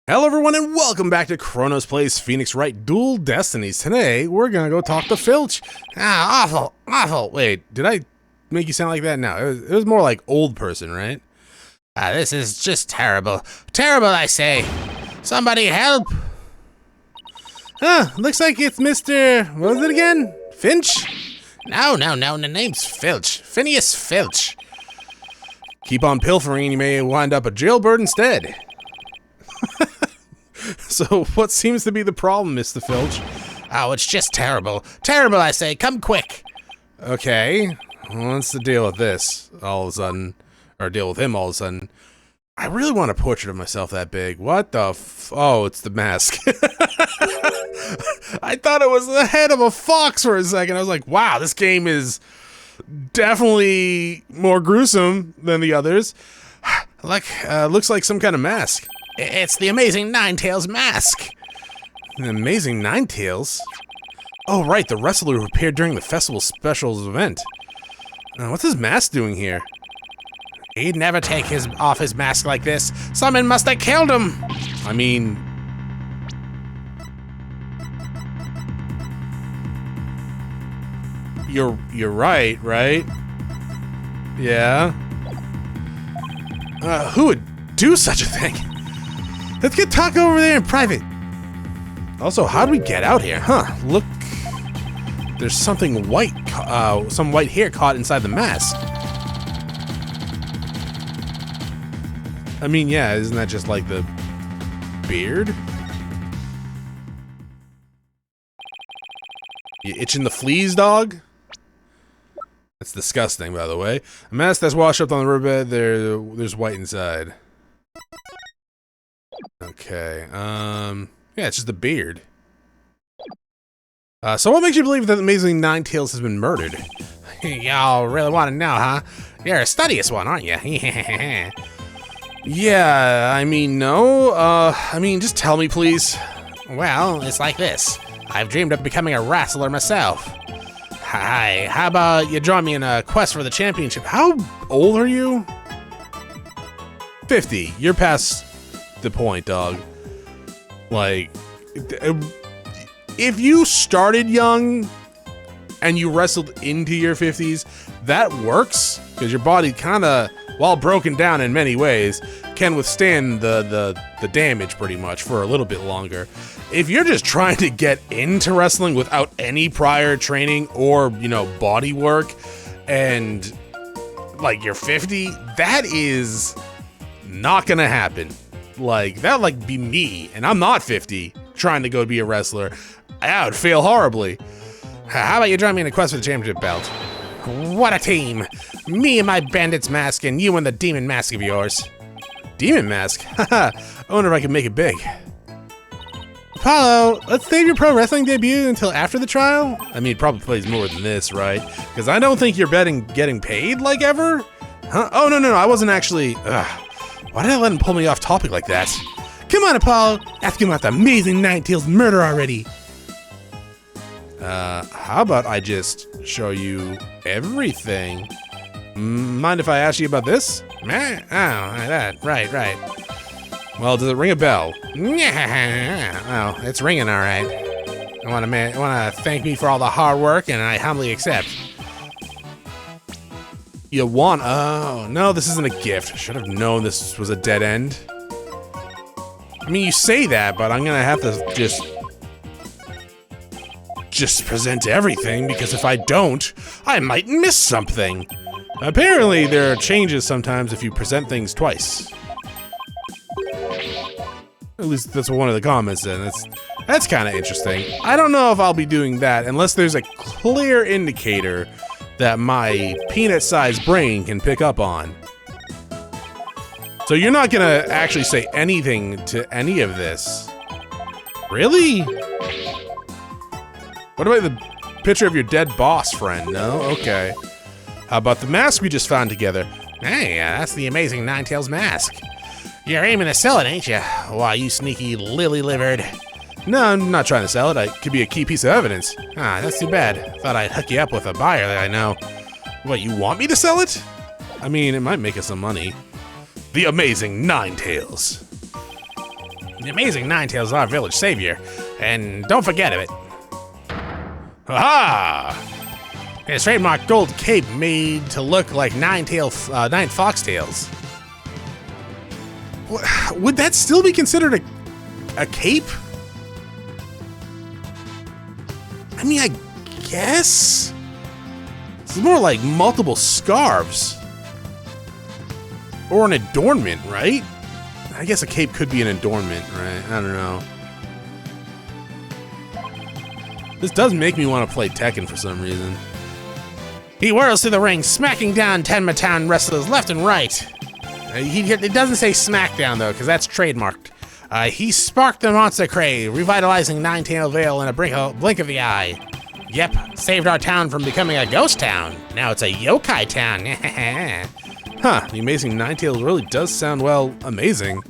Hello everyone and welcome back to Chronos Plays Phoenix Wright Dual Destinies. Today, we're gonna go talk to Filch. Awful. Wait, did I make you sound like that? No, it was more like old person, right? This is just terrible. Terrible, I say. Somebody help. Looks like it's Mr. What was it again? Finch? No, the name's Filch. Phineas Filch. Keep on pilfering, you may wind up a jailbird instead. So, what seems to be the problem, Mr. Filch? Oh, it's just terrible. Terrible, I say. Come quick. Okay. What's the deal with this all of a sudden? Or deal with him all of a sudden? I really want a portrait of myself that big. What the oh, it's the mask. I thought it was the head of a fox for a second. I was like, wow, this game is definitely more gruesome than the others. Looks like some kind of mask. It's the amazing Ninetails mask. The amazing Ninetails? Oh, right, the wrestler who appeared during the festival specials event. What's his mask doing here? He'd never take off his mask like this. Someone must have killed him. I mean... You're right? Yeah. Who would do such a thing? Let's get talk over there in private. Also, how do we get out here? Look. There's something white, some white hair caught inside the mask. I mean, yeah, isn't that just like the beard? You itching the fleas, dog? That's disgusting, by the way. A mask that's washed up on the riverbed, there's white inside. Okay, yeah, it's just a beard. So what makes you believe that the amazing Ninetails has been murdered? Y'all really want to know, huh? You're a studious one, aren't you? Yeah, I mean, no. Just tell me, please. Well, it's like this. I've dreamed of becoming a wrestler myself. Hi, how about you join me in a quest for the championship? How old are you? 50. You're past the point, dog. Like, if you started young and you wrestled into your 50s, that works because your body kind of, while broken down in many ways, can withstand the damage pretty much for a little bit longer. If you're just trying to get into wrestling without any prior training or, body work, and like you're 50, that is not gonna happen. Like, that would be me, and I'm not 50, trying to go be a wrestler. I would fail horribly. How about you join me in a quest for the championship belt? What a team! Me and my bandit's mask, and you and the demon mask of yours. Demon mask? Haha, I wonder if I can make it big. Apollo, let's save your pro wrestling debut until after the trial? I mean, it probably plays more than this, right? Because I don't think you're getting paid, like, ever? Huh? Oh, no, I wasn't actually... Why did I let him pull me off topic like that? Come on, Apollo! Ask him about the amazing Ninetails murder already! How about I just show you everything? Mind if I ask you about this? Oh, that, right. Well, does it ring a bell? Well, it's ringing all right. I want to thank me for all the hard work, and I humbly accept. You want? Oh, no, this isn't a gift. Should have known this was a dead end. I mean, you say that, but I'm gonna have to just present everything, because if I don't, I might miss something. Apparently, there are changes sometimes if you present things twice. At least that's what one of the comments said. That's kind of interesting. I don't know if I'll be doing that unless there's a clear indicator that my peanut-sized brain can pick up on. So you're not gonna actually say anything to any of this. Really? What about the picture of your dead boss friend? No? Okay. How about the mask we just found together? Hey, that's the amazing Ninetails mask. You're aiming to sell it, ain't you? Why, you sneaky lily-livered. No, I'm not trying to sell it. It could be a key piece of evidence. That's too bad. Thought I'd hook you up with a buyer that I know. What, you want me to sell it? I mean, it might make us some money. The amazing Ninetails. The amazing Ninetails is our village savior, and don't forget of it. Ha! His trademark gold cape made to look like nine foxtails. Would that still be considered a cape? I mean, I guess it's more like multiple scarves or an adornment, right? I guess a cape could be an adornment, right? I don't know. This does make me want to play Tekken for some reason. He whirls through the ring, smacking down Tenma Town wrestlers left and right. It doesn't say smackdown though, because that's trademarked. He sparked the monster crave, revitalizing Ninetail Vale in a blink of the eye. Yep, saved our town from becoming a ghost town. Now it's a yokai town. Huh, the amazing Ninetails really does sound, well, amazing.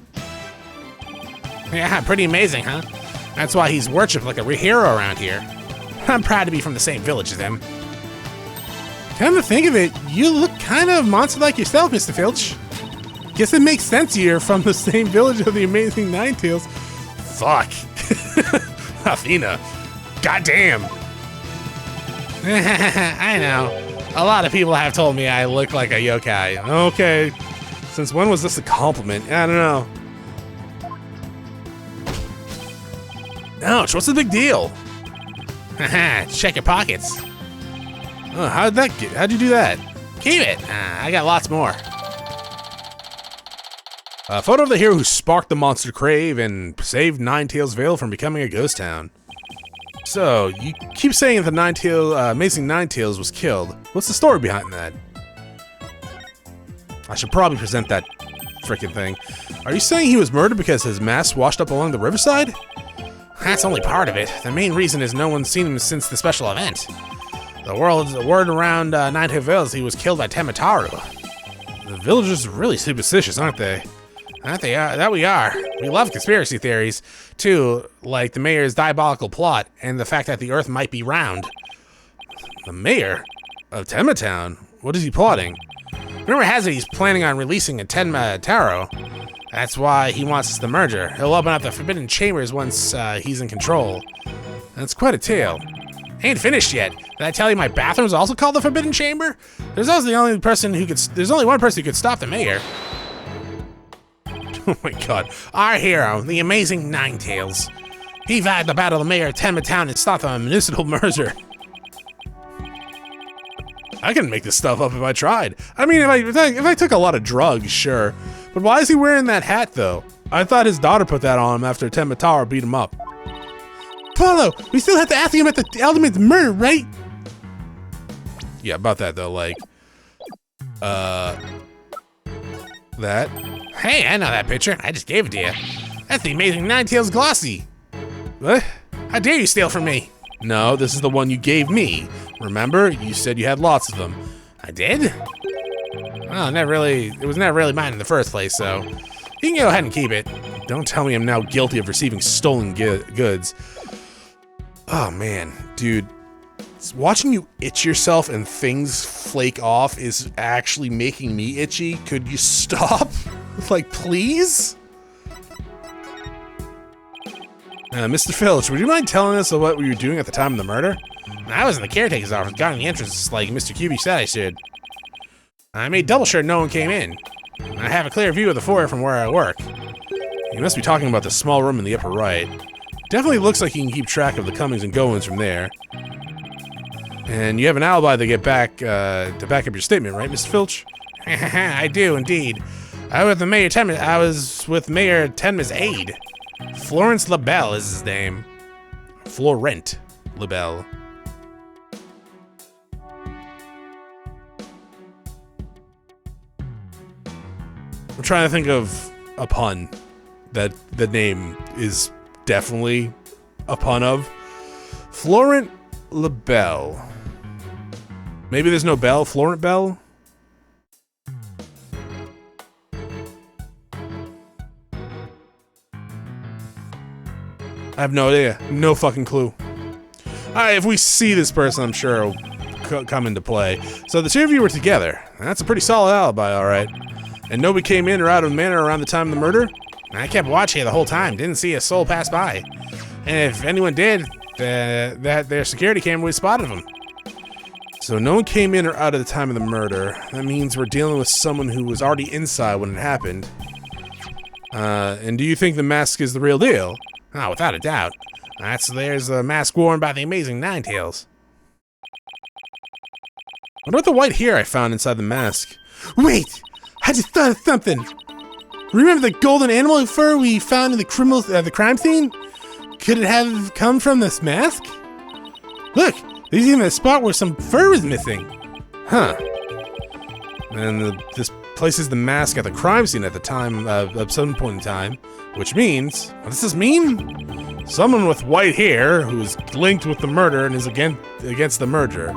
Yeah, pretty amazing, huh? That's why he's worshipped like a hero around here. I'm proud to be from the same village as him. Come to think of it, you look kind of monster-like yourself, Mr. Filch. Guess it makes sense you're from the same village of the amazing Ninetails. Fuck. Athena. Goddamn. I know. A lot of people have told me I look like a yokai. Okay. Since when was this a compliment? I don't know. Ouch, what's the big deal? Haha, check your pockets. Oh, how'd you do that? Keep it. I got lots more. A photo of the hero who sparked the monster crave and saved Ninetails Vale from becoming a ghost town. So, you keep saying that the amazing Ninetails was killed. What's the story behind that? I should probably present that frickin' thing. Are you saying he was murdered because his mask washed up along the riverside? That's only part of it. The main reason is no one's seen him since the special event. The word around Ninetail Vale is he was killed by Temataru. The villagers are really superstitious, aren't they? That we are. We love conspiracy theories, too, like the mayor's diabolical plot and the fact that the earth might be round. The mayor of Tenma Town? What is he plotting? Rumor has it he's planning on releasing a Tenma Taro. That's why he wants us to merger. He'll open up the Forbidden Chambers once he's in control. That's quite a tale. Ain't finished yet. Did I tell you my bathroom's also called the Forbidden Chamber? There's only one person who could stop the mayor. Oh my god. Our hero, the amazing Ninetails. He vowed the battle of the mayor of Tenma Town and stopped a municipal merger. I couldn't make this stuff up if I tried. I mean, if I took a lot of drugs, sure. But why is he wearing that hat, though? I thought his daughter put that on him after Temataru beat him up. Paulo, we still have to ask him at the alderman's murder, right? Yeah, about that, though, like... that? Hey, I know that picture. I just gave it to you. That's the amazing Ninetails Glossy. What? How dare you steal from me? No, this is the one you gave me. Remember? You said you had lots of them. I did? Well, it was never really mine in the first place, so you can go ahead and keep it. Don't tell me I'm now guilty of receiving stolen goods. Oh man, dude. Watching you itch yourself and things flake off is actually making me itchy. Could you stop? Like, please? Mr. Filch, would you mind telling us what we were doing at the time of the murder? I was in the caretaker's office, guarding the entrance like Mr. QB said I should. I made double sure no one came in. I have a clear view of the foyer from where I work. You must be talking about the small room in the upper right. Definitely looks like you can keep track of the comings and goings from there. And you have an alibi to back up your statement, right, Mr. Filch? I do, indeed. I was with Mayor Tenma's aide. Florence LaBelle is his name. Florent LaBelle. I'm trying to think of a pun that the name is definitely a pun of. Florent LaBelle. Maybe there's no Bell. Florent Bell? I have no idea. No fucking clue. Alright, if we see this person, I'm sure it'll come into play. So the two of you were together. That's a pretty solid alibi, alright. And nobody came in or out of the manor around the time of the murder? I kept watch here the whole time, didn't see a soul pass by. And if anyone did, their security camera would have spotted them. So no one came in or out at the time of the murder. That means we're dealing with someone who was already inside when it happened. And do you think the mask is the real deal? Oh, without a doubt. There's the mask worn by the amazing Ninetails. What about the white hair I found inside the mask? Wait! I just thought of something! Remember the golden animal fur we found in the crime scene? Could it have come from this mask? Look! There's even a spot where some fur was missing. Huh. And this places the mask at the crime scene at the time of some point in time, which means, what does this mean? Someone with white hair who's linked with the murder and is against the merger.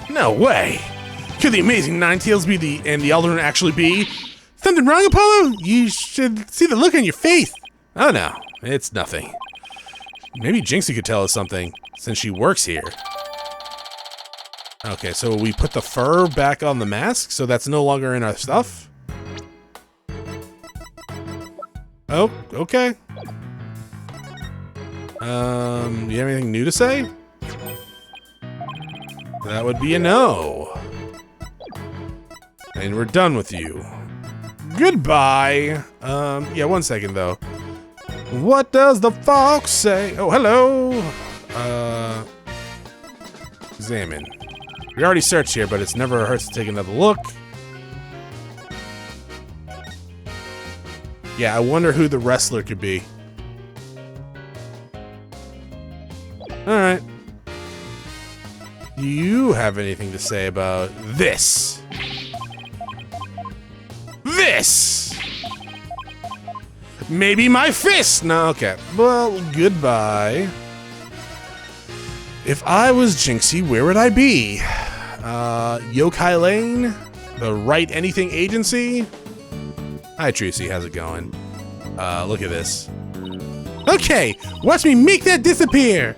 No way! Could the amazing Ninetails be the alderman actually be? Something wrong, Apollo? You should see the look on your face. Oh no, it's nothing. Maybe Jinxie could tell us something, since she works here. Okay, so we put the fur back on the mask, so that's no longer in our stuff? Oh, okay. You have anything new to say? That would be a no. And we're done with you. Goodbye. Yeah, 1 second though. What does the fox say? Oh, hello. Examine. We already searched here, but it's never hurts to take another look. Yeah, I wonder who the wrestler could be. Alright. Do you have anything to say about this? This! Maybe my fist! No, okay. Well, goodbye. If I was Jinxie, where would I be? Yokai Lane? The Wright Anything Agency? Hi, Tracy. How's it going? Look at this. Okay, watch me make that disappear!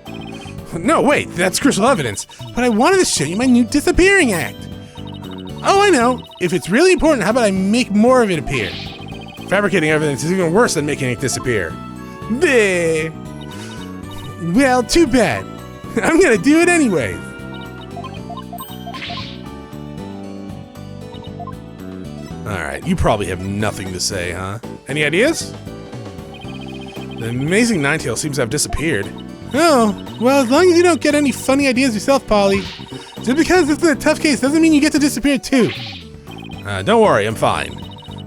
No, wait, that's crucial evidence. But I wanted to show you my new disappearing act. Oh, I know. If it's really important, how about I make more of it appear? Fabricating evidence is even worse than making it disappear. Bleh. Well, too bad. I'm gonna do it anyway. Alright, you probably have nothing to say, huh? Any ideas? The amazing Ninetails seems to have disappeared. Oh, well, as long as you don't get any funny ideas yourself, Polly. Just because this is a tough case doesn't mean you get to disappear too. Don't worry, I'm fine.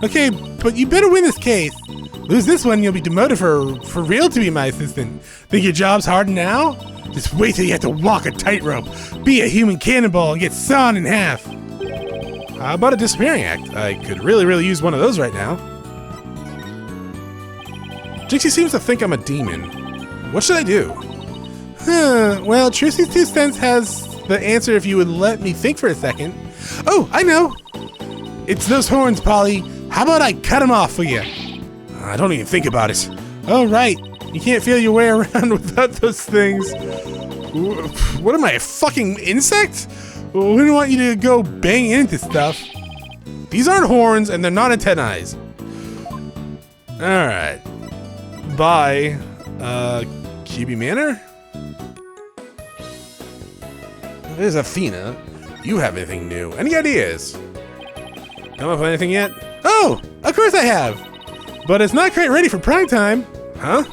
Okay, but you better win this case. Lose this one, you'll be demoted for real to be my assistant. Think your job's hard now? Just wait till you have to walk a tightrope, be a human cannonball, and get sawn in half. How about a disappearing act? I could really use one of those right now. Jinxie seems to think I'm a demon. What should I do? Well, Trucy's 2 cents has the answer if you would let me think for a second. Oh, I know! It's those horns, Polly. How about I cut them off for you? I don't even think about it. Oh, right. You can't feel your way around without those things. What am I, a fucking insect? We don't want you to go bang into stuff. These aren't horns, and they're not antennae. Alright. Bye. Kibi Manor? There's Athena. You have anything new? Any ideas? Come up with anything yet? Oh, of course I have. But it's not quite ready for prime time. Huh?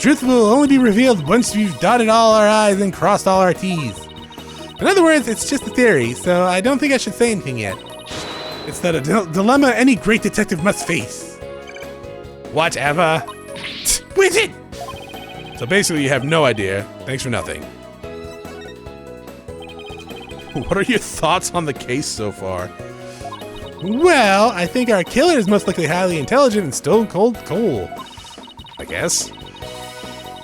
Truth will only be revealed once we've dotted all our I's and crossed all our T's. In other words, it's just a theory, so I don't think I should say anything yet. It's not a dilemma any great detective must face. Whatever. Widget! So basically you have no idea. Thanks for nothing. What are your thoughts on the case so far? Well, I think our killer is most likely highly intelligent and stone cold cool. I guess.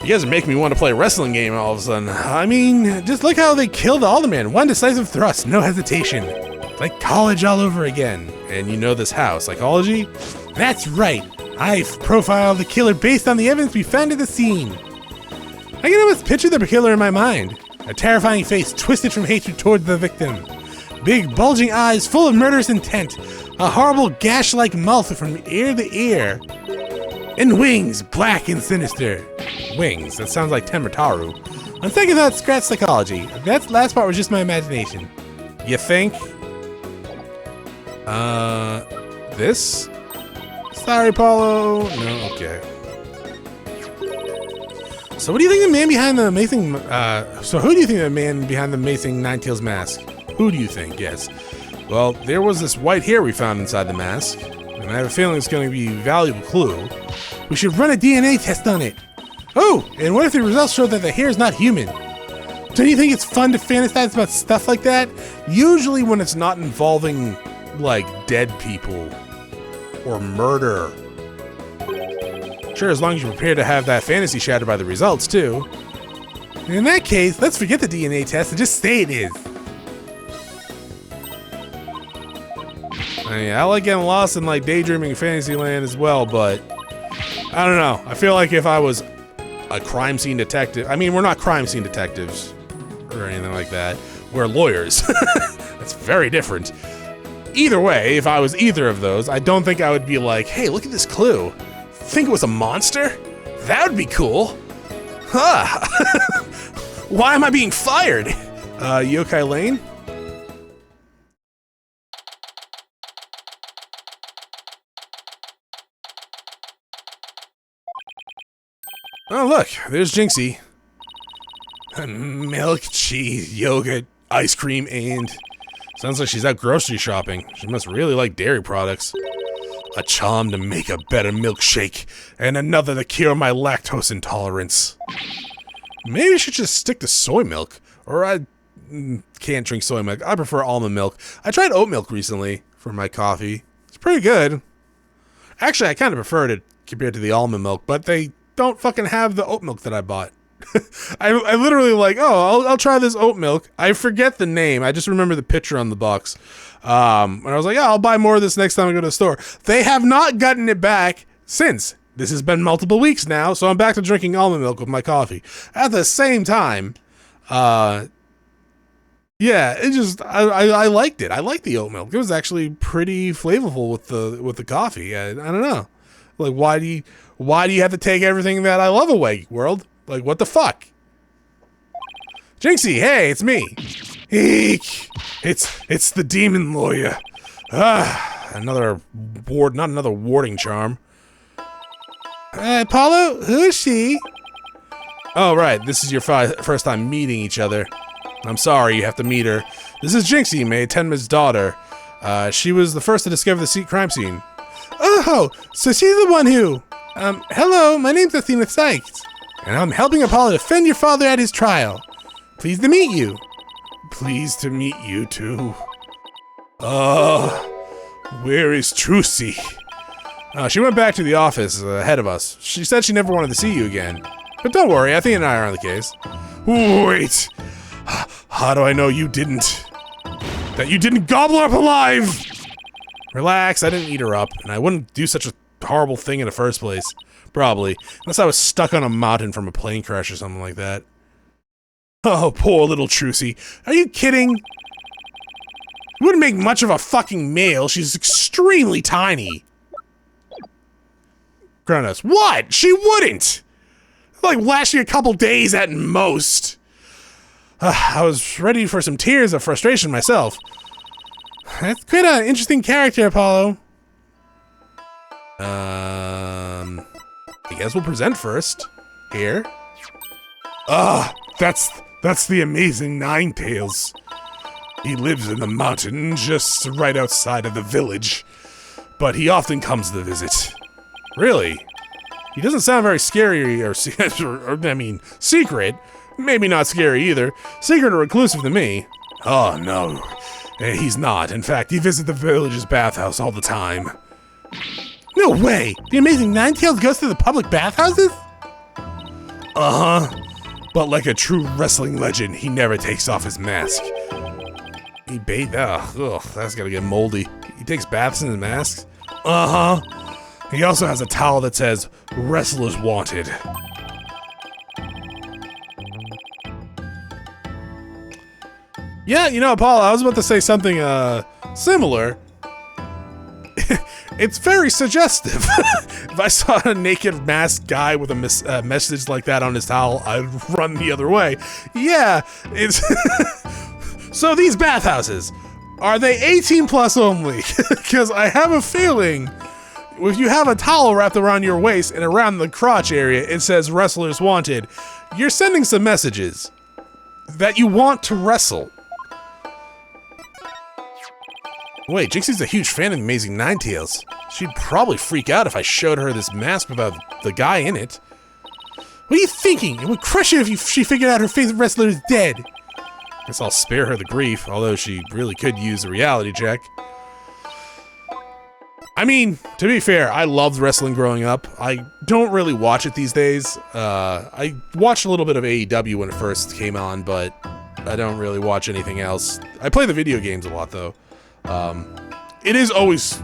You guys are making me want to play a wrestling game all of a sudden. I mean, just look how they killed the alderman. One decisive thrust, no hesitation. It's like college all over again. And you know this how? Psychology? That's right. I've profiled the killer based on the evidence we found at the scene. I can almost picture the killer in my mind. A terrifying face twisted from hatred toward the victim. Big bulging eyes full of murderous intent, a horrible gash-like mouth from ear to ear, and wings black and sinister. Wings, that sounds like Tenma. On second thought, scratch psychology. That last part was just my imagination. You think? This? Sorry, Paulo. No, okay. So what do you think the man behind the amazing, so who do you think the man behind the amazing Ninetails mask? Who do you think? Yes. Well, there was this white hair we found inside the mask, and I have a feeling it's going to be a valuable clue. We should run a DNA test on it. Oh, and what if the results show that the hair is not human? Don't you think it's fun to fantasize about stuff like that? Usually when it's not involving, like, dead people or murder. Sure, as long as you're prepared to have that fantasy shattered by the results, too. In that case, let's forget the DNA test and just say it is. I mean, I like getting lost in, like, daydreaming in Fantasyland as well, but I don't know. I feel like if I was a crime scene detective, I mean, we're not crime scene detectives or anything like that. We're lawyers. That's very different. Either way, if I was either of those, I don't think I would be like, hey, look at this clue. Think it was a monster? That would be cool. Huh. Why am I being fired? Yokai Lane? Oh, look, there's Jinxie. Milk, cheese, yogurt, ice cream, and... Sounds like she's out grocery shopping. She must really like dairy products. A charm to make a better milkshake, and another to cure my lactose intolerance. Maybe I should just stick to soy milk. Or I can't drink soy milk. I prefer almond milk. I tried oat milk recently for my coffee. It's pretty good. Actually, I kind of preferred it compared to the almond milk, but they don't fucking have the oat milk that I bought. I literally like, oh, I'll try this oat milk. I forget the name. I just remember the picture on the box. And I was like, yeah, I'll buy more of this next time I go to the store. They have not gotten it back since. This has been multiple weeks now, so I'm back to drinking almond milk with my coffee. At the same time, yeah, it just, I liked it. I liked the oat milk. It was actually pretty flavorful with the coffee. I don't know. Like, why do you have to take everything that I love away, world? Like, what the fuck? Jinxie, hey, it's me. Eek. It's the demon lawyer. Not another warding charm. Paulo, who is she? Oh, right, this is your first time meeting each other. I'm sorry you have to meet her. This is Jinxie, May Tenma's daughter. She was the first to discover the crime scene. Oh, so she's the one who... hello, my name's Athena Cykes, and I'm helping Apollo defend your father at his trial. Pleased to meet you. Pleased to meet you, too. Where is Trucy? She went back to the office ahead of us. She said she never wanted to see you again. But don't worry, Athena and I are on the case. Wait! How do I know you didn't? That you didn't gobble her up alive! Relax, I didn't eat her up, and I wouldn't do such a horrible thing in the first place. Probably. Unless I was stuck on a mountain from a plane crash or something like that. Oh, poor little Trucy. Are you kidding? Wouldn't make much of a fucking male. She's extremely tiny. Chronos. What? She wouldn't! Like, lasting a couple days at most. I was ready for some tears of frustration myself. That's quite an interesting character, Apollo. I guess we'll present first. Here. That's the amazing Ninetails. He lives in the mountain just right outside of the village, but he often comes to visit. Really? He doesn't sound very scary or I mean, secret. Maybe not scary either. Secret or reclusive to me. Oh, no. He's not. In fact, he visits the village's bathhouse all the time. No way! The amazing Ninetails goes to the public bathhouses? Uh-huh. But like a true wrestling legend, he never takes off his mask. He bathed. Ugh, that's gotta get moldy. He takes baths in his mask? Uh-huh. He also has a towel that says, "Wrestlers Wanted." Yeah, you know, Paul, I was about to say something similar. It's very suggestive. If I saw a naked masked guy with a message like that on his towel, I'd run the other way. Yeah, it's... So these bathhouses, are they 18 plus only? Because I have a feeling if you have a towel wrapped around your waist and around the crotch area, it says wrestlers wanted, you're sending some messages that you want to wrestle. Wait, Jinxie's a huge fan of Amazing Ninetails. She'd probably freak out if I showed her this mask without the guy in it. What are you thinking? It would crush her if she figured out her favorite wrestler is dead. Guess I'll spare her the grief, although she really could use a reality check. I mean, to be fair, I loved wrestling growing up. I don't really watch it these days. I watched a little bit of AEW when it first came on, but I don't really watch anything else. I play the video games a lot, though. It is always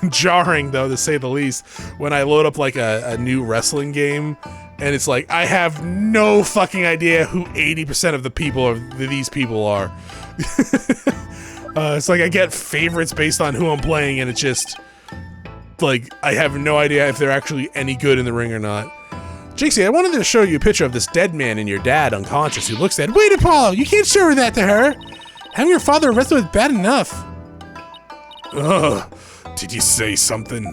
jarring, though, to say the least, when I load up like a new wrestling game, and it's like, I have no fucking idea who 80% of the people are, these people are. It's like I get favorites based on who I'm playing, and it's just, like, I have no idea if they're actually any good in the ring or not. Jinxie, I wanted to show you a picture of this dead man and your dad unconscious who looks dead. Wait, Apollo, you can't show her that to her. Having your father arrested is bad enough. Ugh, did you say something?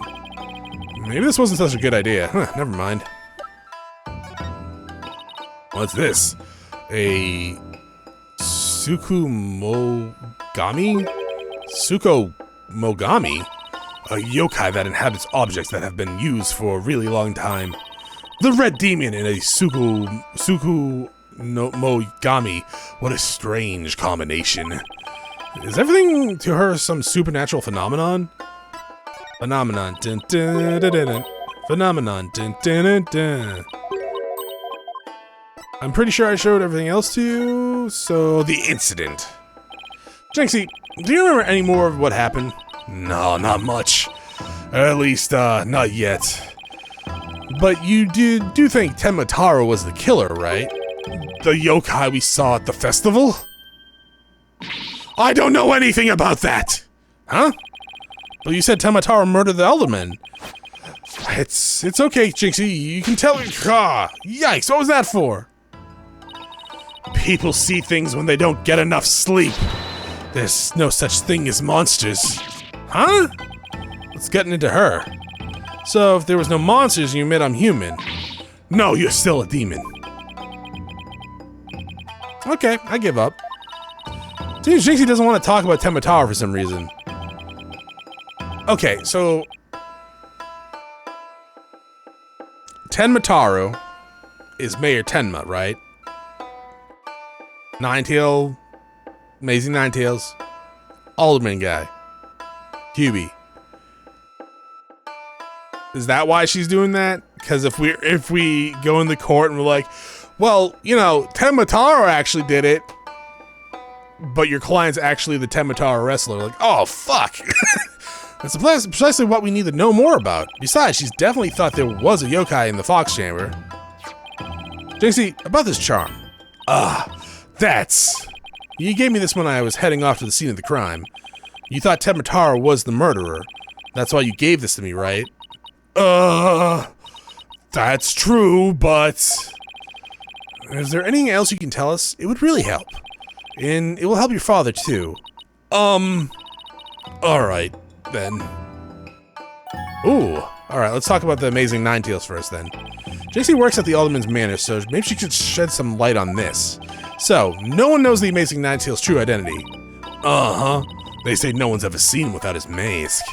Maybe this wasn't such a good idea. Huh, never mind. What's this? A Sukumogami? Sukomogami? A yokai that inhabits objects that have been used for a really long time. The red demon in a Sukumogami. What a strange combination. Is everything to her some supernatural phenomenon? Phenomenon. Dun, dun, dun, dun, dun. Phenomenon. Dun, dun, dun, dun. I'm pretty sure I showed everything else to you. So, the incident. Jinxie, do you remember any more of what happened? No, not much. At least, not yet. But you do think Tenma was the killer, right? The yokai we saw at the festival? I don't know anything about that! Huh? But you said Tenma murdered the alderman. It's okay, Jinxie. You can tell me. Ah, yikes, what was that for? People see things when they don't get enough sleep. There's no such thing as monsters. Huh? Let's get into her. So, if there was no monsters, you admit I'm human. No, you're still a demon. Okay, I give up. Seems Jinxie doesn't want to talk about Tenma for some reason. Okay, so... Tenma is Mayor Tenma, right? Ninetail... Amazing Ninetails. Alderman guy. Hubie. Is that why she's doing that? Because if we go in the court and we're like, well, you know, Tenma actually did it, but your client's actually the Tenma wrestler. Like, oh, fuck. That's precisely what we need to know more about. Besides, she's definitely thought there was a yokai in the Fox Chamber. Jinxie, about this charm. That's... You gave me this when I was heading off to the scene of the crime. You thought Tenma was the murderer. That's why you gave this to me, right? That's true, but... Is there anything else you can tell us? It would really help. And it will help your father, too. Alright, then. Ooh. Alright, let's talk about the Amazing Ninetails first, then. Jinxie works at the alderman's manor, so maybe she could shed some light on this. So, no one knows the Amazing Ninetails' true identity. Uh-huh. They say no one's ever seen him without his mask.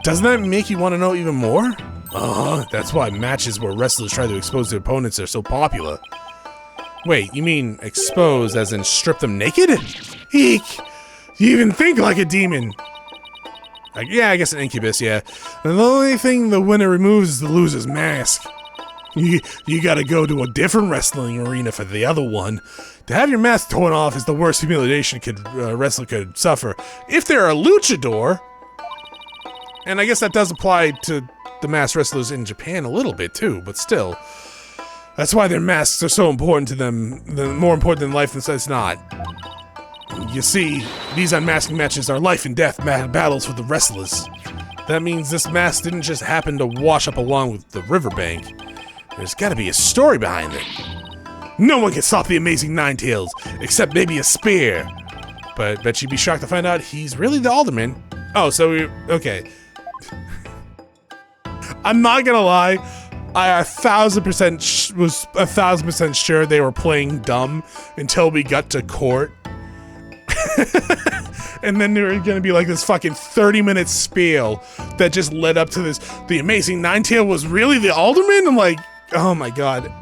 Doesn't that make you want to know even more? Uh-huh. That's why matches where wrestlers try to expose their opponents are so popular. Wait, you mean expose as in strip them naked? Eek! You even think like a demon! Yeah, I guess an incubus, yeah. And the only thing the winner removes is the loser's mask. You gotta go to a different wrestling arena for the other one. To have your mask torn off is the worst humiliation a wrestler could suffer. If they're a luchador, and I guess that does apply to the masked wrestlers in Japan a little bit too, but still. That's why their masks are so important to them, more important than life, and so it's not. You see, these unmasking matches are life and death battles for the wrestlers. That means this mask didn't just happen to wash up along with the riverbank. There's gotta be a story behind it. No one can stop the amazing Ninetails, except maybe a spear. But bet you'd be shocked to find out he's really the alderman. Oh, so okay. I'm not gonna lie, I 1,000% was 1,000% sure they were playing dumb until we got to court. And then there were gonna be like this fucking 30-minute spiel that just led up to this. The amazing Ninetail was really the alderman? I'm like, oh my god.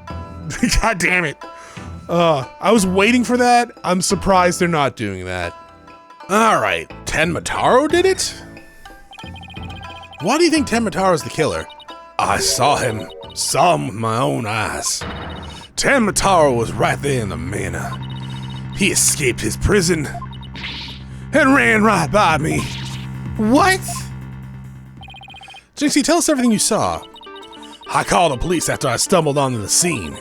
God damn it. I was waiting for that. I'm surprised they're not doing that. Alright, Tenma did it? Why do you think Tenma the killer? I saw him with my own eyes. Tenma was right there in the manor. He escaped his prison and ran right by me. What? Jinxie, tell us everything you saw. I called the police after I stumbled onto the scene.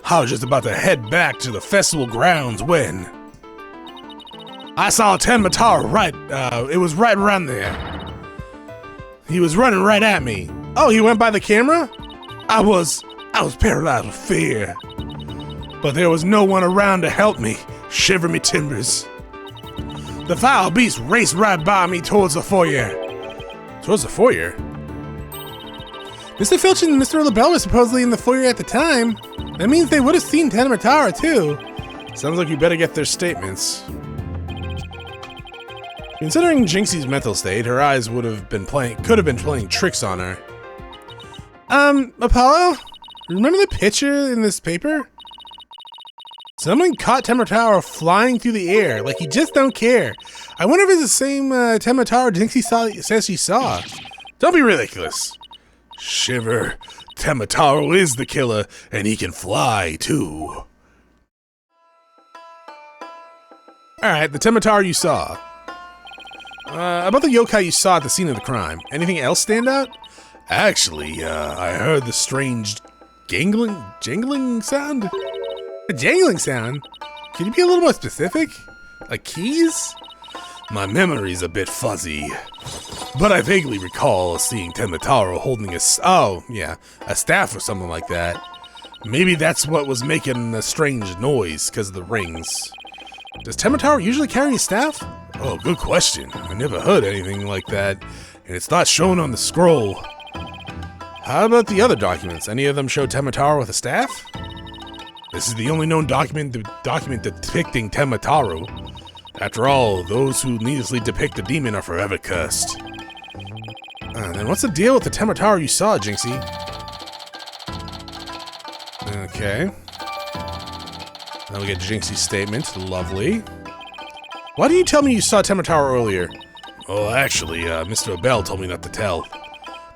I was just about to head back to the festival grounds when I saw Tenma right, it was right around there. He was running right at me. Oh, he went by the camera? I was paralyzed with fear. But there was no one around to help me. Shiver me timbers. The foul beast raced right by me towards the foyer. Towards the foyer? Mr. Filch and Mr. LaBelle were supposedly in the foyer at the time. That means they would have seen Tenma too. Sounds like you better get their statements. Considering Jinxie's mental state, her eyes could have been playing tricks on her. Apollo? Remember the picture in this paper? Someone caught Tenma flying through the air, like he just don't care. I wonder if it's the same Tenma Jinxie says she saw. Don't be ridiculous. Shiver, Tenma is the killer, and he can fly too. Alright, the Tenma you saw. About the yokai you saw at the scene of the crime, anything else stand out? Actually, I heard the strange jangling sound? A jangling sound? Can you be a little more specific? Like keys? My memory's a bit fuzzy, but I vaguely recall seeing Tenma holding a staff or something like that. Maybe that's what was making the strange noise, because of the rings. Does Tenma usually carry a staff? Oh, good question. I never heard anything like that, and it's not shown on the scroll. How about the other documents? Any of them show Tenma with a staff? This is the only known document depicting Tenma. After all, those who needlessly depict a demon are forever cursed. Then what's the deal with the Tenma you saw, Jinxie? Okay. Now we get Jinxie's statement. Lovely. Why didn't you tell me you saw Tenma earlier? Oh, actually, Mr. LaBelle told me not to tell.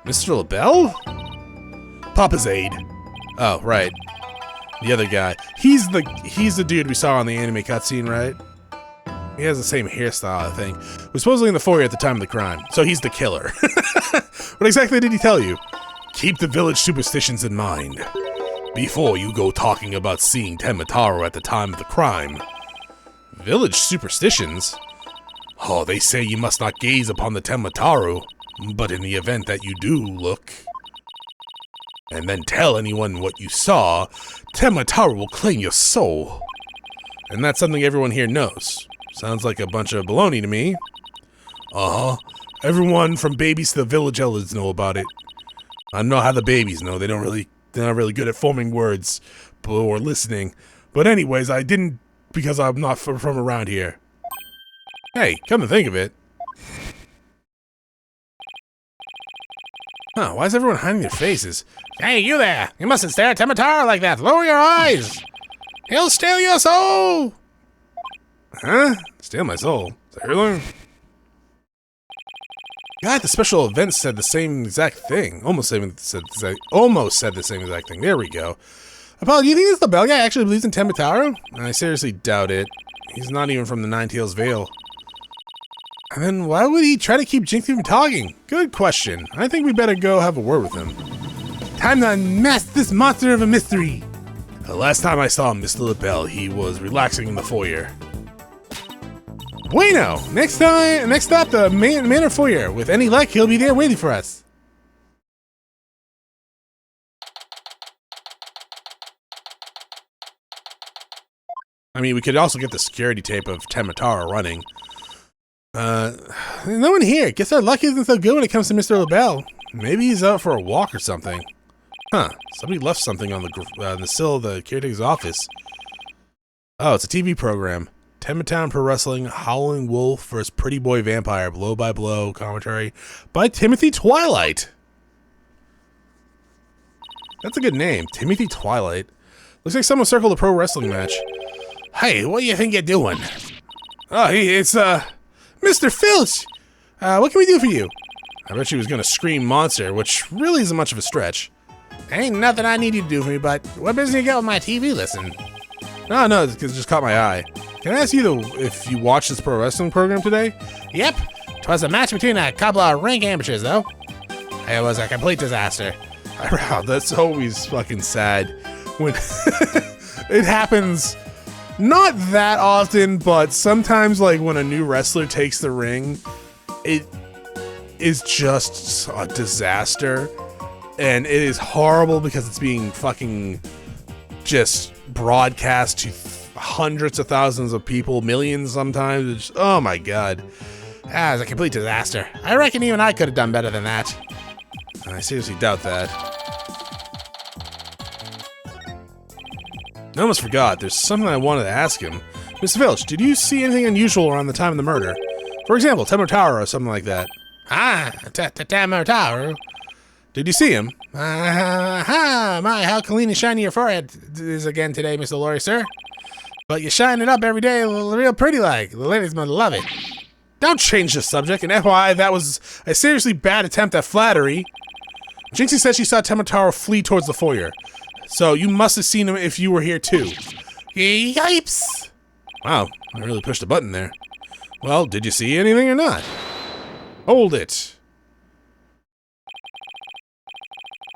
Mr. LaBelle? Papa's aide. Oh, right. The other guy. He's the dude we saw on the anime cutscene, right? He has the same hairstyle, I think. Was supposedly in the foyer at the time of the crime, so he's the killer. What exactly did he tell you? Keep the village superstitions in mind before you go talking about seeing Tenma at the time of the crime. Village superstitions? Oh, they say you must not gaze upon the Tenma, but in the event that you do look, and then tell anyone what you saw, Tenma will claim your soul. And that's something everyone here knows. Sounds like a bunch of baloney to me. Uh-huh. Everyone from babies to the village elders know about it. I know how the babies know. They're not really good at forming words or listening. But anyways, I didn't because I'm not from around here. Hey, come to think of it. Huh, why is everyone hiding their faces? Hey, you there! You mustn't stare at Tenma like that! Lower your eyes! He'll steal your soul! Huh? Steal my soul? Is that really? Guy at the special event said the same exact thing. Almost said the same exact thing. There we go. Apollo, do you think this LaBelle guy actually believes in Tenma? I seriously doubt it. He's not even from the Ninetails Vale. And then why would he try to keep Jinxie from talking? Good question. I think we better go have a word with him. Time to unmask this monster of a mystery. The last time I saw Mr. LaBelle, he was relaxing in the foyer. Bueno! Next up, the manor foyer. With any luck, he'll be there waiting for us. I mean, we could also get the security tape of Tenma running. No one here. Guess our luck isn't so good when it comes to Mr. LaBelle. Maybe he's out for a walk or something. Huh. Somebody left something on the sill of the caretaker's office. Oh, it's a TV program. Tenma Pro Wrestling, Howling Wolf vs. Pretty Boy Vampire, blow by blow commentary by Timothy Twilight. That's a good name, Timothy Twilight. Looks like someone circled a pro wrestling match. Hey, what do you think you're doing? Oh, hey, it's, Mr. Filch! What can we do for you? I bet she was gonna scream monster, which really isn't much of a stretch. Ain't nothing I need you to do for me, but what business you got with my TV listen? No, it just caught my eye. Can I ask you if you watched this pro wrestling program today? Yep. 'Twas a match between a couple of rank amateurs, though. It was a complete disaster. Wow, that's always fucking sad when it happens. Not that often, but sometimes, like, when a new wrestler takes the ring, it is just a disaster. And it is horrible because it's being fucking just broadcast to hundreds of thousands of people, millions sometimes. It's, oh my god. It was a complete disaster. I reckon even I could have done better than that. I seriously doubt that. I almost forgot. There's something I wanted to ask him. Mr. Filch, did you see anything unusual around the time of the murder? For example, Tenma or something like that. Tenma. Did you see him? My, how clean and shiny your forehead is again today, Mr. Laurie, sir. But you shine it up every day real pretty like. The ladies must love it. Don't change the subject, and FYI, that was a seriously bad attempt at flattery. Jinxie said she saw Tenma flee towards the foyer. So you must have seen him if you were here too. Yipes! Wow, I really pushed a button there. Well, did you see anything or not? Hold it.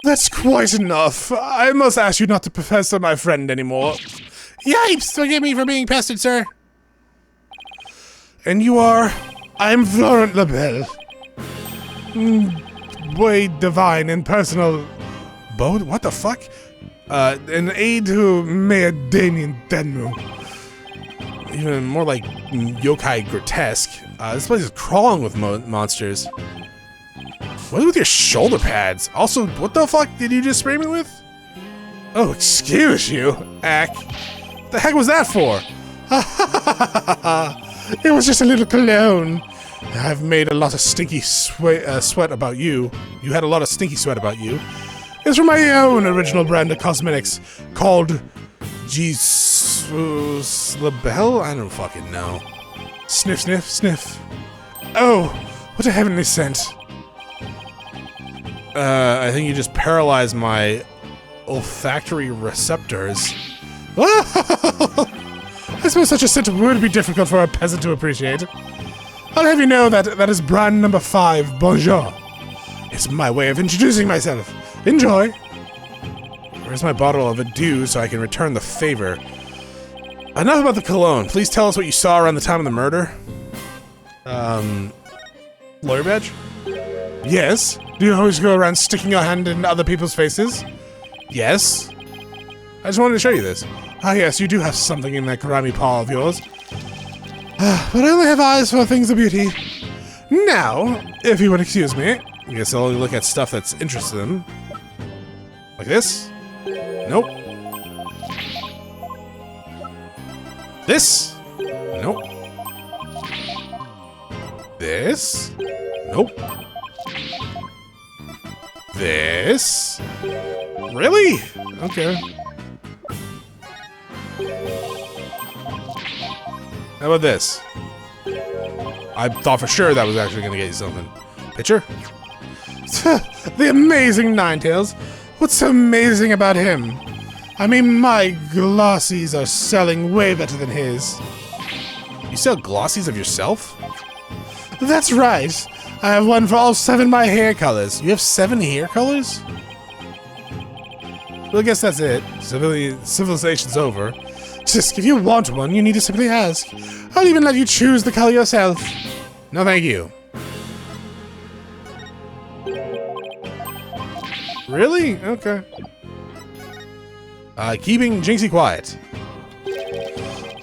That's quite enough. I must ask you not to pester my friend anymore. Yipes! Forgive me for being pestered, sir. And you are? I'm Florent LaBelle. Way divine and personal. Bode? What the fuck? An aide to Mayor Damien Denmu. Even more like yokai grotesque. This place is crawling with monsters. What is with your shoulder pads? Also, what the fuck did you just spray me with? Oh, excuse you, Ack. What the heck was that for? It was just a little cologne. I've made a lot of stinky sweat about you. You had a lot of stinky sweat about you. It's from my own original brand of cosmetics called Jesus LaBelle? I don't fucking know. Sniff, sniff, sniff. Oh, what a heavenly scent. I think you just paralyzed my olfactory receptors. I suppose such a scent would be difficult for a peasant to appreciate. I'll have you know that is brand number 5, Bonjour. It's my way of introducing myself. Enjoy. Where's my bottle of adieu so I can return the favor? Enough about the cologne. Please tell us what you saw around the time of the murder. Lawyer badge? Yes. Do you always go around sticking your hand in other people's faces? Yes. I just wanted to show you this. Ah, yes, you do have something in that grimy paw of yours. But I only have eyes for things of beauty. Now, if you would excuse me, I guess I'll only look at stuff that's interested in them. Like this? Nope. This? Nope. This? Nope. This? Really? Okay. How about this? I thought for sure that was actually going to get you something. Picture? The amazing Ninetails. What's so amazing about him? I mean, my glossies are selling way better than his. You sell glossies of yourself? That's right. I have one for all 7 of my hair colors. You have 7 hair colors? Well, I guess that's it. Civilization's over. Tisk, if you want one, you need to simply ask. I'll even let you choose the color yourself. No, thank you. Really? Okay. Keeping Jinxie quiet.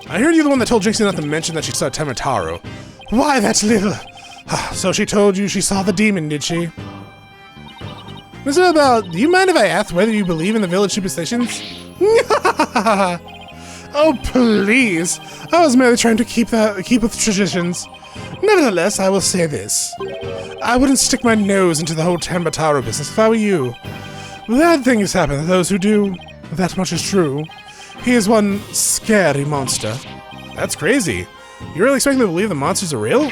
I heard you're the one that told Jinxie not to mention that she saw Tenma. Why, that little... So she told you she saw the demon, did she? Miss Littlebell, do you mind if I ask whether you believe in the village superstitions? Oh, please. I was merely trying to keep with traditions. Nevertheless, I will say this. I wouldn't stick my nose into the whole Tenma business if I were you. Bad things happen to those who do. That much is true. He is one scary monster. That's crazy. You really expect me to believe the monsters are real?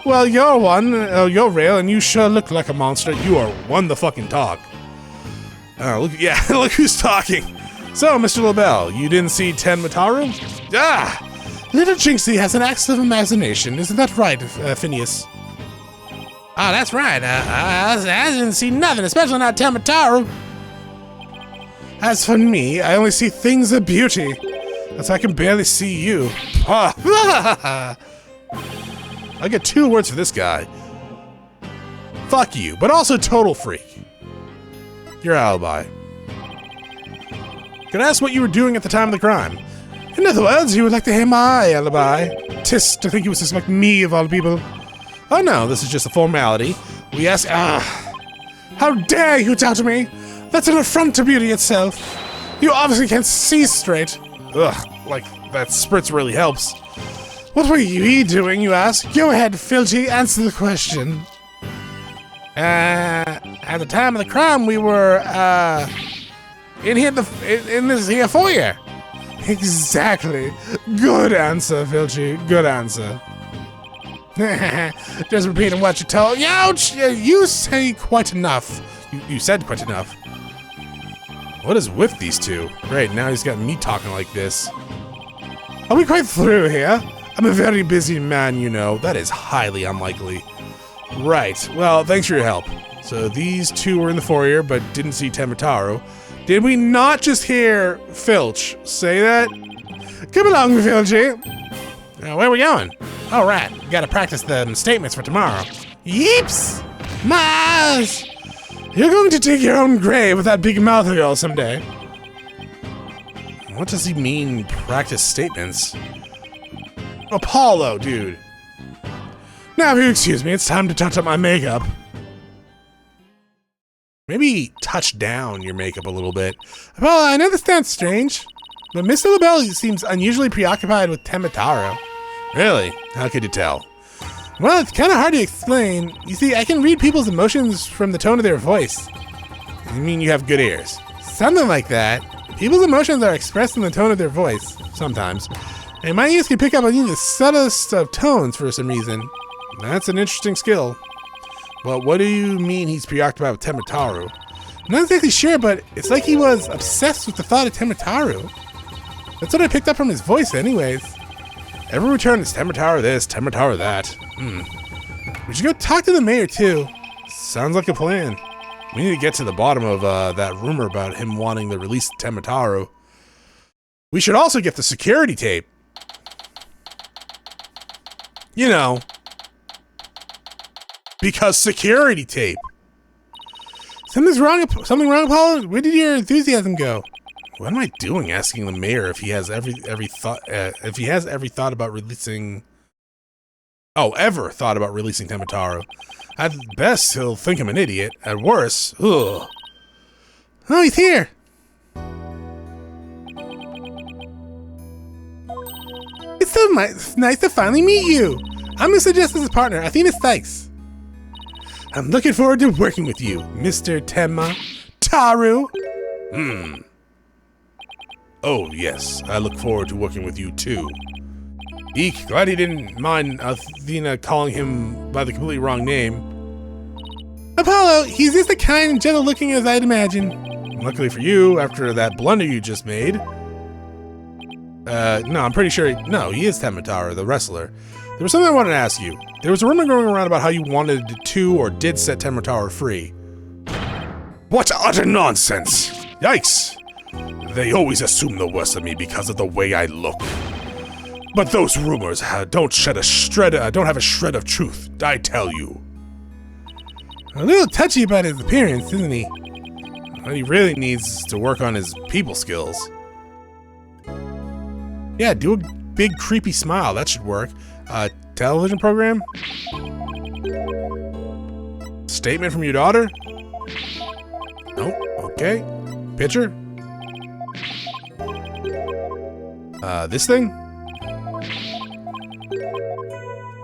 Well, you're one. You're real, and you sure look like a monster. You are one the fucking talk. Look, yeah, look who's talking. So, Mr. LaBelle, you didn't see Tenma? Ah! Little Jinxie has an excellent imagination. Isn't that right, Phineas? Oh, that's right. I didn't see nothing, especially not Tenma. As for me, I only see things of beauty. As I can barely see you. I get 2 words for this guy. Fuck you, but also total freak. Your alibi. Can I ask what you were doing at the time of the crime? In other words, you would like to hear my alibi. Tis to think you would suspect me of all people. Oh no, this is just a formality. We ask. How dare you doubt me? That's an affront to beauty itself. You obviously can't see straight. Ugh, like that spritz really helps. What were you doing, you ask? Go ahead, Filchy, answer the question. At the time of the crime, we were, in this here foyer. Exactly. Good answer, Filchy. Good answer. Just repeating what you told. Ouch! You say quite enough. You said quite enough. What is with these two? Great, now he's got me talking like this. Are we quite through here? I'm a very busy man, you know. That is highly unlikely. Right, well, thanks for your help. So these two were in the foyer, but didn't see Tenma. Did we not just hear Filch say that? Come along, Filchy. Where are we going? Oh, right. Gotta practice the statements for tomorrow. Yeeps! Mars! You're going to dig your own grave with that big mouth of yours someday. What does he mean, practice statements? Apollo, dude. Now, if you excuse me, it's time to touch up my makeup. Maybe touch down your makeup a little bit. Well, I know this sounds strange, but Mr. LaBelle seems unusually preoccupied with Tenma. Really? How could you tell? Well, it's kind of hard to explain. You see, I can read people's emotions from the tone of their voice. You mean you have good ears? Something like that. People's emotions are expressed in the tone of their voice, sometimes. And my ears can pick up on even the subtlest of tones for some reason. That's an interesting skill. But what do you mean he's preoccupied with Tenma? I'm not exactly sure, but it's like he was obsessed with the thought of Tenma. That's what I picked up from his voice anyways. Every return is Tenma this, Tenma that. We should go talk to the mayor too. Sounds like a plan. We need to get to the bottom of that rumor about him wanting to release Tenma. We should also get the security tape. You know. Because security tape. Something wrong, Apollo? Where did your enthusiasm go? What am I doing asking the mayor if he has every thought about releasing... Oh, ever thought about releasing Tenma? At best, he'll think I'm an idiot. At worst, ugh. Oh, he's here. It's so nice to finally meet you. I'm Mr. Justice's partner, Athena Cykes. I'm looking forward to working with you, Mr. Tenma. Oh, yes, I look forward to working with you too. Eek, glad he didn't mind Athena calling him by the completely wrong name. Apollo, he's just as kind and gentle looking as I'd imagine. Luckily for you, after that blunder you just made. No, I'm pretty sure, he is Tenma, the wrestler. There was something I wanted to ask you. There was a rumor going around about how you wanted to or did set Tenma free. What utter nonsense! Yikes! They always assume the worst of me because of the way I look. But those rumors don't have a shred of truth, I tell you. A little touchy about his appearance, isn't he? What he really needs is to work on his people skills. Yeah, do a big creepy smile. That should work. Television program? Statement from your daughter? Nope. Okay. Picture? This thing?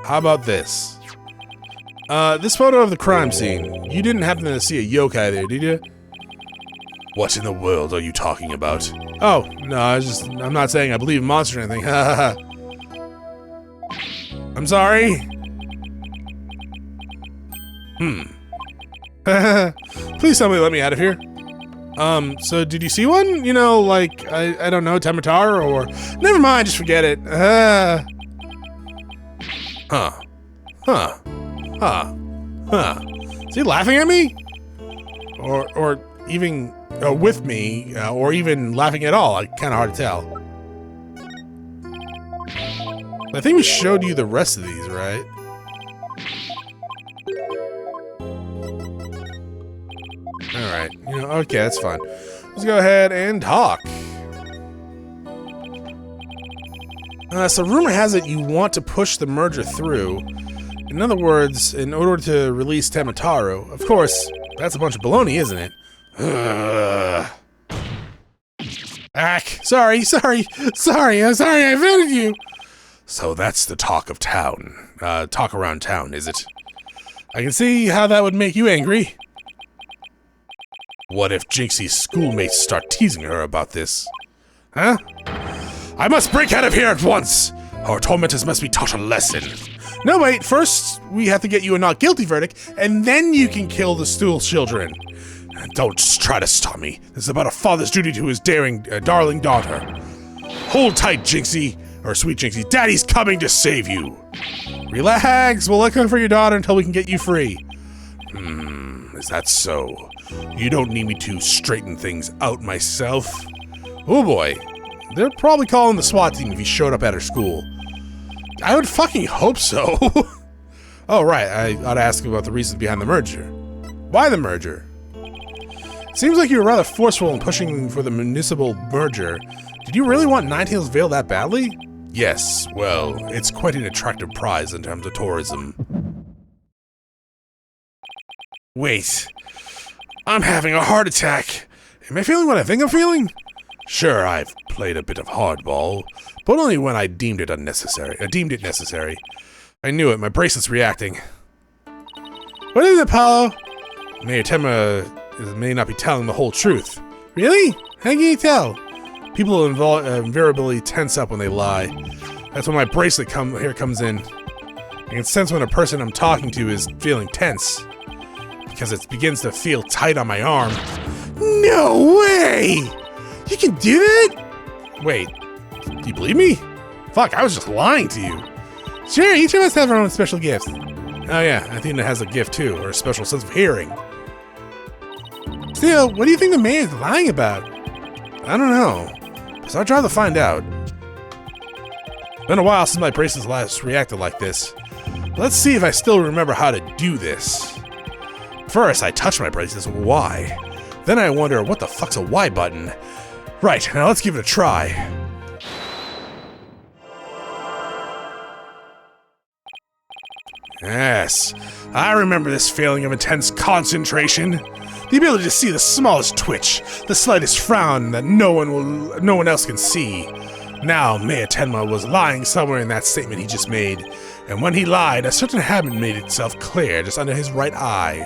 How about this? This photo of the crime scene. You didn't happen to see a yokai there, did you? What in the world are you talking about? Oh, no, I'm not saying I believe in monsters or anything. I'm sorry. Please tell me to let me out of here. So did you see one? You know, like, I don't know, Tematara or... Never mind, just forget it. Is he laughing at me? Or even with me, or even laughing at all? Kind of hard to tell. I think we showed you the rest of these, right? Alright, okay, that's fine. Let's go ahead and talk. So rumor has it you want to push the merger through. In other words, in order to release Temataro. Of course, that's a bunch of baloney, isn't it? Sorry, I'm sorry I offended you. So that's the talk of town. Talk around town, is it? I can see how that would make you angry. What if Jinxie's schoolmates start teasing her about this? Huh? I must break out of here at once! Our tormentors must be taught a lesson. No, wait, first we have to get you a not guilty verdict, and then you can kill the stool children. Don't try to stop me. This is about a father's duty to his darling daughter. Hold tight, Jinxie, or sweet Jinxie. Daddy's coming to save you. Relax, we'll look out for your daughter until we can get you free. Is that so? You don't need me to straighten things out myself? Oh boy. They're probably calling the SWAT team if he showed up at her school. I would fucking hope so. Oh, right. I ought to ask about the reasons behind the merger. Why the merger? Seems like you were rather forceful in pushing for the municipal merger. Did you really want Ninetails Vale that badly? Yes. Well, it's quite an attractive prize in terms of tourism. Wait. I'm having a heart attack. Am I feeling what I think I'm feeling? Sure, I've played a bit of hardball, but only when I deemed it necessary. I knew it. My bracelet's reacting. What is it, Apollo? Mayor Tenma may not be telling the whole truth. Really? How can you tell? People invariably tense up when they lie. That's when my bracelet comes in. I can sense when a person I'm talking to is feeling tense, because it begins to feel tight on my arm. No way! You can do that? Wait, do you believe me? Fuck, I was just lying to you. Sure, each of us have our own special gifts. Oh yeah, Athena has a gift too, or a special sense of hearing. Still, what do you think the mayor's lying about? I don't know, so I'll try to find out. It's been a while since my bracelets last reacted like this. Let's see if I still remember how to do this. First, I touch my bracelets with Y. Then I wonder, what the fuck's a Y button? Right, now let's give it a try. Yes, I remember this feeling of intense concentration. The ability to see the smallest twitch, the slightest frown that no one else can see. Now, Mayor Tenma was lying somewhere in that statement he just made, and when he lied, a certain habit made itself clear just under his right eye.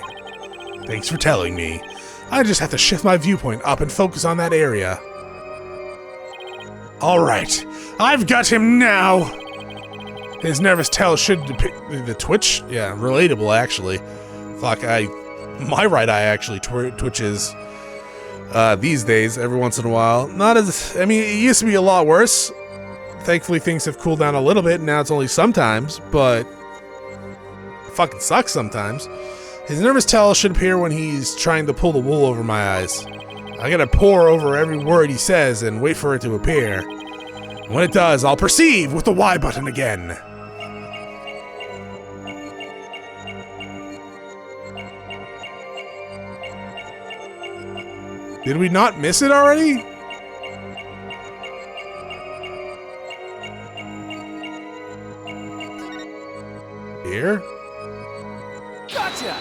Thanks for telling me. I just have to shift my viewpoint up and focus on that area. Alright, I've got him now! His nervous tell should depict the twitch? Yeah, relatable actually. Fuck, my right eye actually twitches these days every once in a while. Not as, I mean, it used to be a lot worse. Thankfully things have cooled down a little bit, now it's only sometimes, but it fucking sucks sometimes. His nervous tell should appear when he's trying to pull the wool over my eyes. I gotta pore over every word he says and wait for it to appear. When it does, I'll perceive with the Y button again. Did we not miss it already? Here? Gotcha!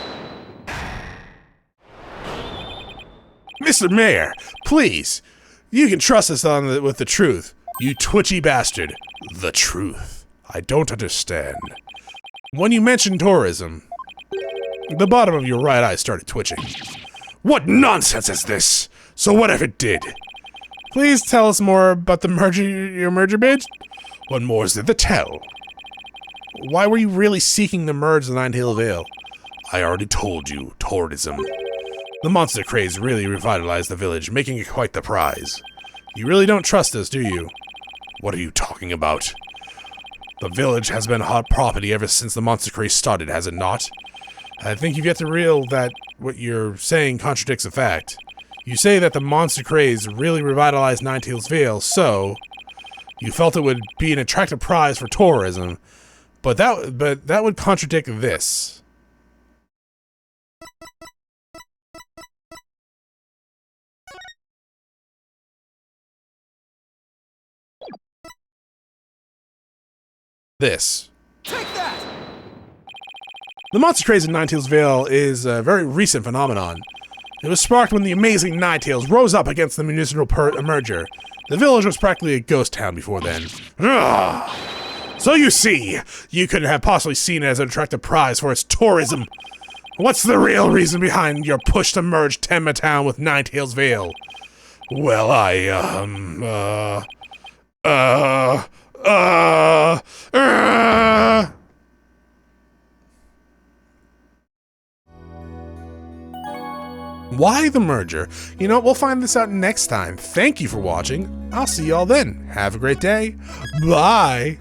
Mr. Mayor, please. You can trust us with the truth. You twitchy bastard. The truth. I don't understand. When you mentioned tourism, the bottom of your right eye started twitching. What nonsense is this? So whatever it did. Please tell us more about the your merger bid? What more is there to tell? Why were you really seeking to merge the Ninetails Vale? I already told you, tourism. The monster craze really revitalized the village, making it quite the prize. You really don't trust us, do you? What are you talking about? The village has been hot property ever since the monster craze started, has it not? I think you've yet to realize that what you're saying contradicts the fact. You say that the monster craze really revitalized Ninetails Vale, so you felt it would be an attractive prize for tourism, but that would contradict this. This. Take that! The monster craze in Ninetails Vale is a very recent phenomenon. It was sparked when the amazing Ninetails rose up against the municipal merger. The village was practically a ghost town before then. Ugh. So you see, you couldn't have possibly seen it as an attractive prize for its tourism. What's the real reason behind your push to merge Tenma Town with Ninetails Vale? Well, Why the merger? You know, we'll find this out next time. Thank you for watching. I'll see y'all then. Have a great day. Bye.